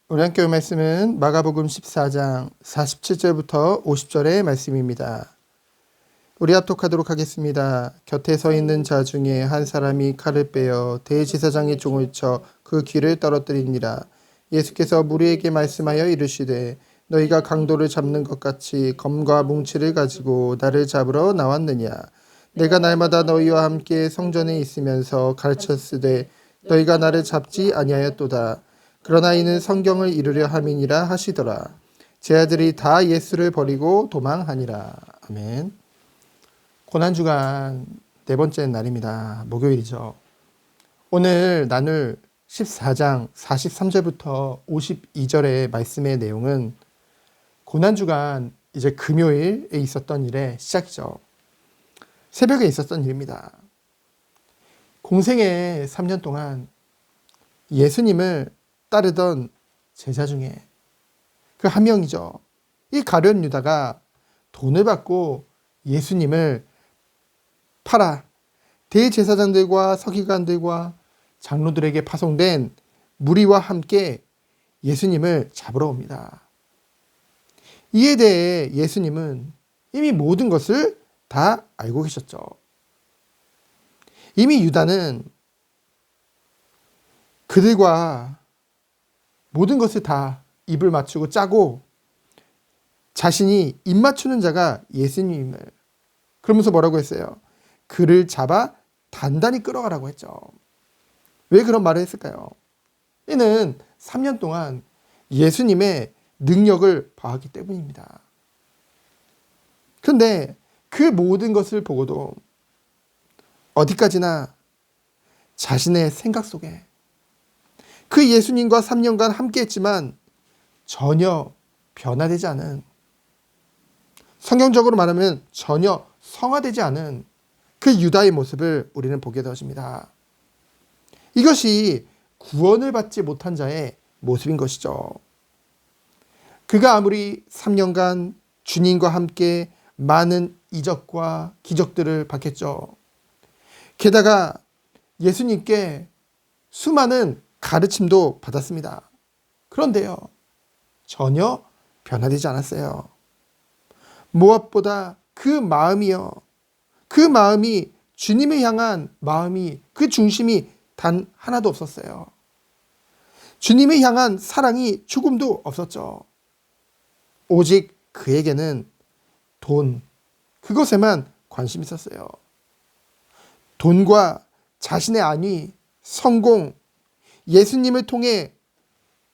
우리 함께 말씀은 마가복음 14장 47절부터 50절의 말씀입니다. 우리 합독하도록 하겠습니다. 곁에 서 있는 자 중에 한 사람이 칼을 빼어 대제사장의 종을 쳐 그 귀를 떨어뜨리니라. 예수께서 무리에게 말씀하여 이르시되 너희가 강도를 잡는 것 같이 검과 뭉치를 가지고 나를 잡으러 나왔느냐. 내가 날마다 너희와 함께 성전에 있으면서 가르쳤으되 너희가 나를 잡지 아니하였도다. 그러나 이는 성경을 이루려 함이니라 하시더라. 제 아들이 다 예수를 버리고 도망하니라. 아멘. 고난주간 네 번째 날입니다. 목요일이죠. 오늘 나눌 14장 43절부터 52절의 말씀의 내용은 고난주간 이제 금요일에 있었던 일의 시작이죠. 새벽에 있었던 일입니다. 공생의 3년 동안 예수님을 따르던 제자 중에 그 한 명이죠. 이 가룟 유다가 돈을 받고 예수님을 팔아 대제사장들과 서기관들과 장로들에게 파송된 무리와 함께 예수님을 잡으러 옵니다. 이에 대해 예수님은 이미 모든 것을 다 알고 계셨죠. 이미 유다는 그들과 모든 것을 다 입을 맞추고 짜고 자신이 입 맞추는 자가 예수님을, 그러면서 뭐라고 했어요? 그를 잡아 단단히 끌어가라고 했죠. 왜 그런 말을 했을까요? 이는 3년 동안 예수님의 능력을 봐왔기 때문입니다. 그런데 그 모든 것을 보고도 어디까지나 자신의 생각 속에 그 예수님과 3년간 함께했지만 전혀 변화되지 않은, 성경적으로 말하면 전혀 성화되지 않은 그 유다의 모습을 우리는 보게 되어집니다. 이것이 구원을 받지 못한 자의 모습인 것이죠. 그가 아무리 3년간 주님과 함께 많은 이적과 기적들을 받겠죠. 게다가 예수님께 수많은 가르침도 받았습니다. 그런데요, 전혀 변화되지 않았어요. 무엇보다 그 마음이요, 그 마음이 주님을 향한 마음이, 그 중심이 단 하나도 없었어요. 주님을 향한 사랑이 조금도 없었죠. 오직 그에게는 돈, 그것에만 관심이 있었어요. 돈과 자신의 안위, 성공, 예수님을 통해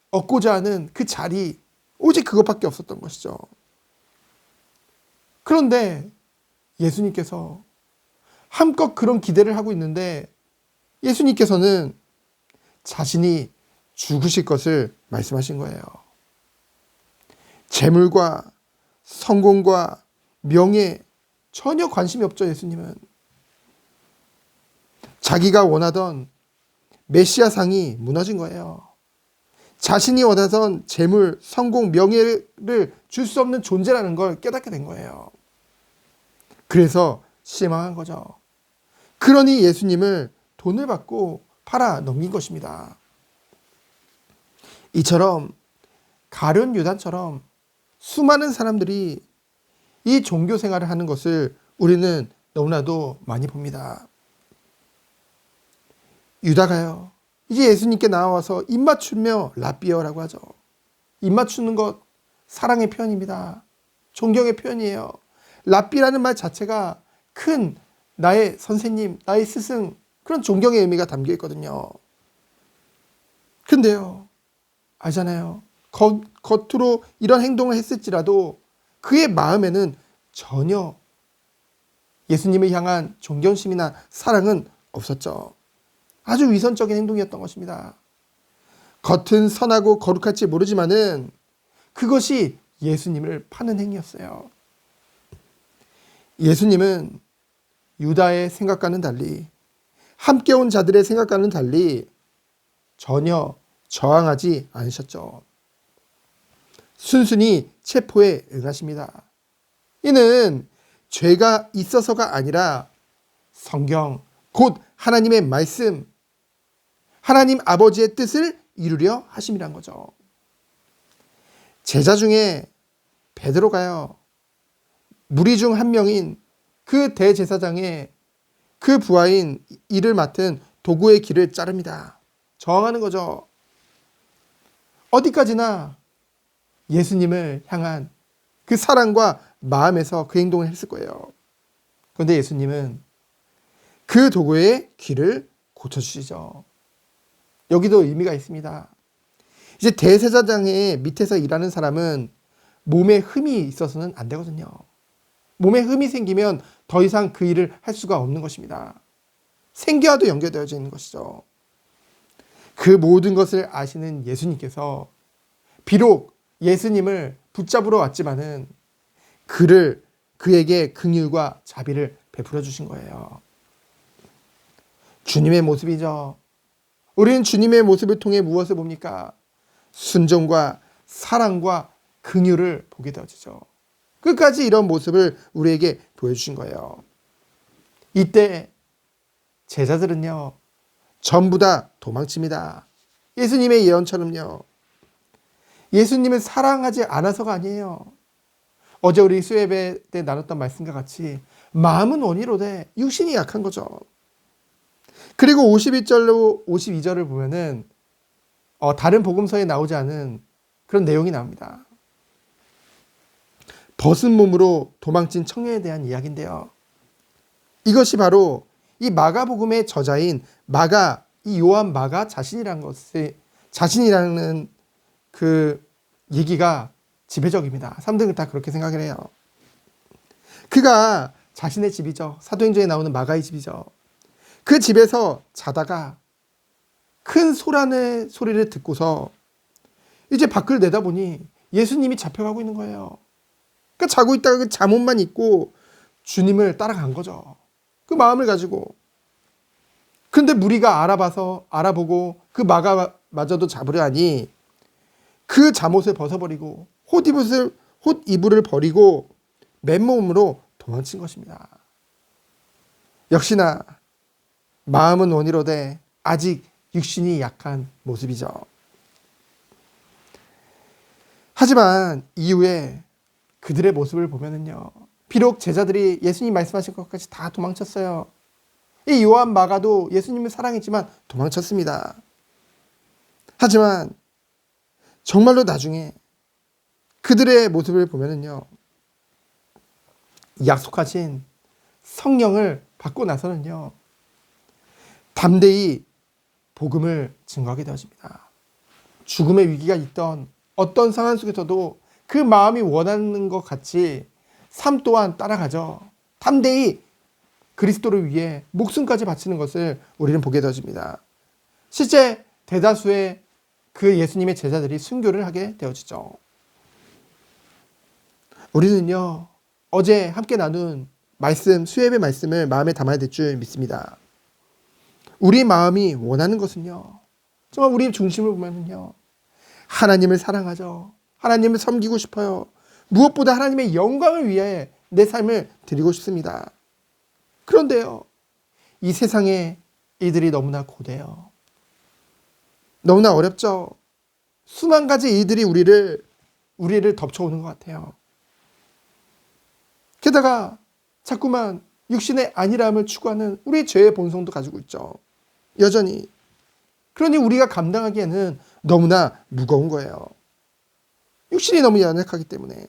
얻고자 하는 그 자리, 오직 그것밖에 없었던 것이죠. 그런데 예수님께서 한껏 그런 기대를 하고 있는데 예수님께서는 자신이 죽으실 것을 말씀하신 거예요. 재물과 성공과 명예 전혀 관심이 없죠. 예수님은 자기가 원하던 메시아상이 무너진 거예요. 자신이 원하던 재물, 성공, 명예를 줄 수 없는 존재라는 걸 깨닫게 된 거예요. 그래서 실망한 거죠. 그러니 예수님을 돈을 받고 팔아 넘긴 것입니다. 이처럼 가룟 유다처럼 수많은 사람들이 이 종교 생활을 하는 것을 우리는 너무나도 많이 봅니다. 유다가요, 이제 예수님께 나와서 입 맞추며 라비어라고 하죠. 입 맞추는 것 사랑의 표현입니다. 존경의 표현이에요. 라비라는 말 자체가 큰 나의 선생님, 나의 스승, 그런 존경의 의미가 담겨 있거든요. 근데요, 알잖아요. 겉으로 이런 행동을 했을지라도 그의 마음에는 전혀 예수님을 향한 존경심이나 사랑은 없었죠. 아주 위선적인 행동이었던 것입니다. 겉은 선하고 거룩할지 모르지만은 그것이 예수님을 파는 행위였어요. 예수님은 유다의 생각과는 달리, 함께 온 자들의 생각과는 달리 전혀 저항하지 않으셨죠. 순순히 체포에 응하십니다. 이는 죄가 있어서가 아니라 성경, 곧 하나님의 말씀, 하나님 아버지의 뜻을 이루려 하심이란 거죠. 제자 중에 베드로가요, 무리 중 한 명인 그 대제사장의 그 부하인 이를 맡은 도구의 길을 자릅니다. 저항하는 거죠. 어디까지나 예수님을 향한 그 사랑과 마음에서 그 행동을 했을 거예요. 그런데 예수님은 그 도구의 귀를 고쳐주시죠. 여기도 의미가 있습니다. 이제 대제사장의 밑에서 일하는 사람은 몸에 흠이 있어서는 안 되거든요. 몸에 흠이 생기면 더 이상 그 일을 할 수가 없는 것입니다. 생계와도 연결되어져 있는 것이죠. 그 모든 것을 아시는 예수님께서 비록 예수님을 붙잡으러 왔지만은 그에게 긍휼과 자비를 베풀어 주신 거예요. 주님의 모습이죠. 우리는 주님의 모습을 통해 무엇을 봅니까? 순종과 사랑과 긍휼을 보게 되어지죠. 끝까지 이런 모습을 우리에게 보여주신 거예요. 이때 제자들은요, 전부 다 도망칩니다. 예수님의 예언처럼요. 예수님을 사랑하지 않아서가 아니에요. 어제 우리 수예배 때 나눴던 말씀과 같이 마음은 원이로되 육신이 약한 거죠. 그리고 52절로 52절을 보면은 다른 복음서에 나오지 않은 그런 내용이 나옵니다. 벗은 몸으로 도망친 청년에 대한 이야기인데요. 이것이 바로 이 마가복음의 저자인 이 요한 마가 자신이라는 그 얘기가 지배적입니다. 사람들은 다 그렇게 생각을 해요. 그가 자신의 집이죠. 사도행전에 나오는 마가의 집이죠. 그 집에서 자다가 큰 소란의 소리를 듣고서 이제 밖을 내다보니 예수님이 잡혀가고 있는 거예요. 그러니까 자고 있다가 그 잠옷만 입고 주님을 따라간 거죠. 그 마음을 가지고. 근데 무리가 알아보고 그 마가마저도 잡으려 하니 그 잠옷을 벗어버리고 옷 이불을 버리고 맨몸으로 도망친 것입니다. 역시나 마음은 원이로되 아직 육신이 약한 모습이죠. 하지만 이후에 그들의 모습을 보면은요, 비록 제자들이 예수님 말씀하신 것까지 다 도망쳤어요. 이 요한 마가도 예수님을 사랑했지만 도망쳤습니다. 하지만 정말로 나중에 그들의 모습을 보면은요, 약속하신 성령을 받고 나서는요, 담대히 복음을 증거하게 되어집니다. 죽음의 위기가 있던 어떤 상황 속에서도 그 마음이 원하는 것 같이 삶 또한 따라가죠. 담대히 그리스도를 위해 목숨까지 바치는 것을 우리는 보게 되어집니다. 실제 대다수의 그 예수님의 제자들이 순교를 하게 되어지죠. 우리는요, 어제 함께 나눈 수예배 말씀을 마음에 담아야 될 줄 믿습니다. 우리 마음이 원하는 것은요, 정말 우리 중심을 보면은요, 하나님을 사랑하죠. 하나님을 섬기고 싶어요. 무엇보다 하나님의 영광을 위해 내 삶을 드리고 싶습니다. 그런데요, 이 세상에 이들이 너무나 고대요. 너무나 어렵죠. 수만 가지 일들이 우리를 덮쳐오는 것 같아요. 게다가 자꾸만 육신의 안일함을 추구하는 우리의 죄의 본성도 가지고 있죠. 여전히. 그러니 우리가 감당하기에는 너무나 무거운 거예요. 육신이 너무 연약하기 때문에.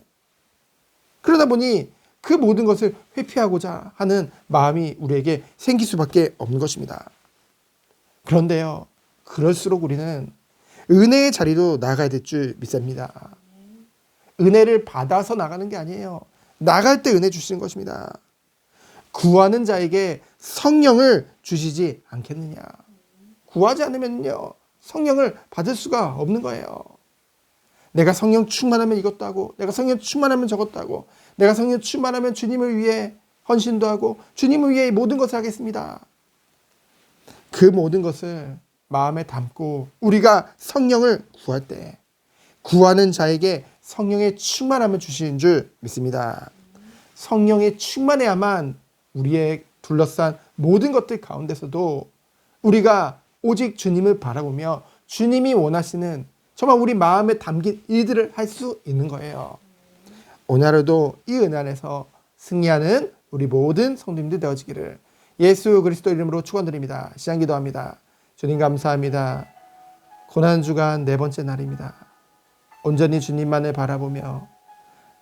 그러다 보니 그 모든 것을 회피하고자 하는 마음이 우리에게 생길 수밖에 없는 것입니다. 그런데요, 그럴수록 우리는 은혜의 자리로 나아가야 될 줄 믿습니다. 은혜를 받아서 나가는 게 아니에요. 나갈 때 은혜 주시는 것입니다. 구하는 자에게 성령을 주시지 않겠느냐. 구하지 않으면요, 성령을 받을 수가 없는 거예요. 내가 성령 충만하면 이것도 하고, 내가 성령 충만하면 저것도 하고, 내가 성령 충만하면 주님을 위해 헌신도 하고, 주님을 위해 모든 것을 하겠습니다. 그 모든 것을 마음에 담고 우리가 성령을 구할 때 구하는 자에게 성령의 충만함을 주시는 줄 믿습니다. 성령의 충만해야만 우리의 둘러싼 모든 것들 가운데서도 우리가 오직 주님을 바라보며 주님이 원하시는 정말 우리 마음에 담긴 일들을 할 수 있는 거예요. 오늘 하루도 이 은혜 안에서 승리하는 우리 모든 성도님들 되어지기를 예수 그리스도 이름으로 축원드립니다. 시간 기도합니다. 주님 감사합니다. 고난주간 네 번째 날입니다. 온전히 주님만을 바라보며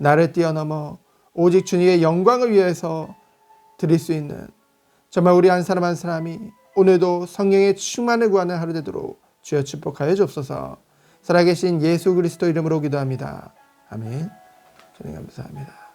나를 뛰어넘어 오직 주님의 영광을 위해서 드릴 수 있는 정말 우리 한 사람 한 사람이 오늘도 성령의 충만을 구하는 하루 되도록 주여 축복하여 주옵소서. 살아계신 예수 그리스도 이름으로 기도합니다. 아멘. 주님 감사합니다.